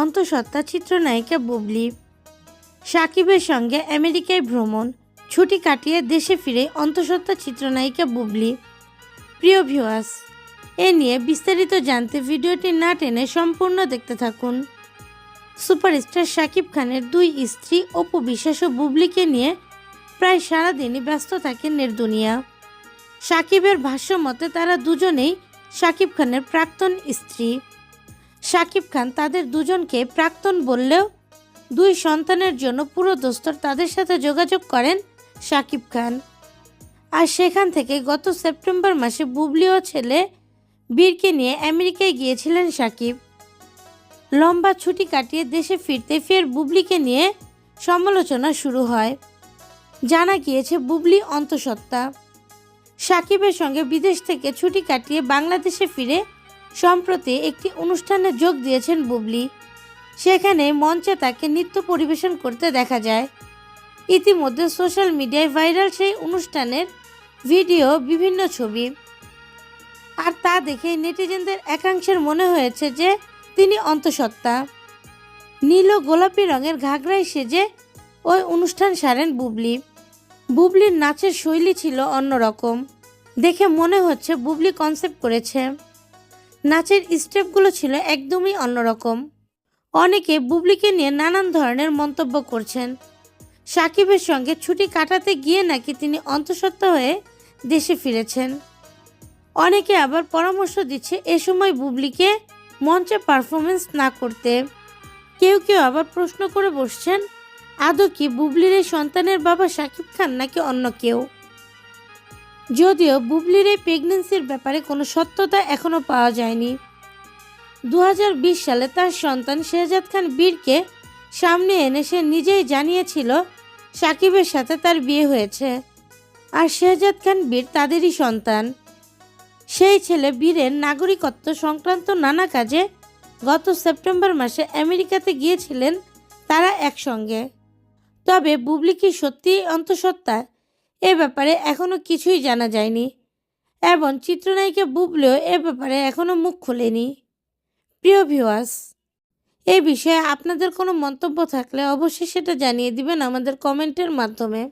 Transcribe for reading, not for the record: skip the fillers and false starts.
অন্তঃসত্ত্বা চিত্রনায়িকা বুবলি। সাকিবের সঙ্গে আমেরিকায় ভ্রমণ, ছুটি কাটিয়ে দেশে ফিরে অন্তঃসত্ত্বা চিত্রনায়িকা বুবলি। প্রিয় ভিউয়ার্স, এ নিয়ে বিস্তারিত জানতে ভিডিওটি না টেনে সম্পূর্ণ দেখতে থাকুন। সুপারস্টার সাকিব খানের দুই স্ত্রী অপু বিশ্বাস ও বুবলিকে নিয়ে প্রায় সারাদিনই ব্যস্ত থাকেন নেটদুনিয়া। সাকিবের ভাষ্য মতে তারা দুজনেই সাকিব খানের প্রাক্তন স্ত্রী। সাকিব খান তাদের দুজনকে প্রাক্তন বললেও দুই সন্তানের জন্য পুরো দোস্তর তাদের সাথে যোগাযোগ করেন সাকিব খান। আর সেখান থেকে গত সেপ্টেম্বর মাসে বুবলি ও ছেলে বীরকে নিয়ে আমেরিকায় গিয়েছিলেন সাকিব। লম্বা ছুটি কাটিয়ে দেশে ফিরতে ফের বুবলিকে নিয়ে সমালোচনা শুরু হয়। জানা গিয়েছে বুবলি অন্তঃসত্ত্বা। সাকিবের সঙ্গে বিদেশ থেকে ছুটি কাটিয়ে বাংলাদেশে ফিরে সম্প্রতি একটি অনুষ্ঠানে যোগ দিয়েছেন বুবলি। সেখানে মঞ্চে তাকে নৃত্য পরিবেশন করতে দেখা যায়। ইতিমধ্যে সোশ্যাল মিডিয়ায় ভাইরাল সেই অনুষ্ঠানের ভিডিও, বিভিন্ন ছবি। আর তা দেখে নেটিজেনদের একাংশের মনে হয়েছে যে তিনি অন্তঃসত্ত্বা। নীল ও গোলাপি রঙের ঘাগরায় সেজে ওই অনুষ্ঠান সারেন বুবলি। বুবলির নাচের শৈলী ছিল অন্যরকম। দেখে মনে হচ্ছে বুবলি কনসেপ্ট করেছে। নাচের স্টেপগুলো ছিল একদমই অন্যরকম। অনেকে বুবলিকে নিয়ে নানান ধরনের মন্তব্য করছেন। সাকিবের সঙ্গে ছুটি কাটাতে গিয়ে নাকি তিনি অন্তঃসত্ত্বা হয়ে দেশে ফিরেছেন। অনেকে আবার পরামর্শ দিচ্ছে এ সময় বুবলিকে মঞ্চে পারফরমেন্স না করতে। কেউ কেউ আবার প্রশ্ন করে বসছেন, আদৌ কি বুবলির এই সন্তানের বাবা সাকিব খান নাকি অন্য কেউ। যদিও বুবলির এই প্রেগন্যান্সির ব্যাপারে কোনো সত্যতা এখনও পাওয়া যায়নি। 2020 সালে তার সন্তান শেহজাদ খান বীরকে সামনে এনে সে নিজেই জানিয়েছিল সাকিবের সাথে তার বিয়ে হয়েছে। আর শেহজাদ খান বীর তাদেরই সন্তান। সেই ছেলে বীরের নাগরিকত্ব সংক্রান্ত নানা কাজে গত সেপ্টেম্বর মাসে আমেরিকাতে গিয়েছিলেন তারা একসঙ্গে। তবে বুবলি কি সত্যিই অন্তঃসত্ত্বা, এ ব্যাপারে এখনও কিছুই জানা যায়নি এবং চিত্রনায়িকা বুবলিও এ ব্যাপারে এখনও মুখ খোলেনি। প্রিয় ভিউয়ার্স, এই বিষয়ে আপনাদের কোনো মন্তব্য থাকলে অবশ্যই সেটা জানিয়ে দিবেন আমাদের কমেন্টের মাধ্যমে।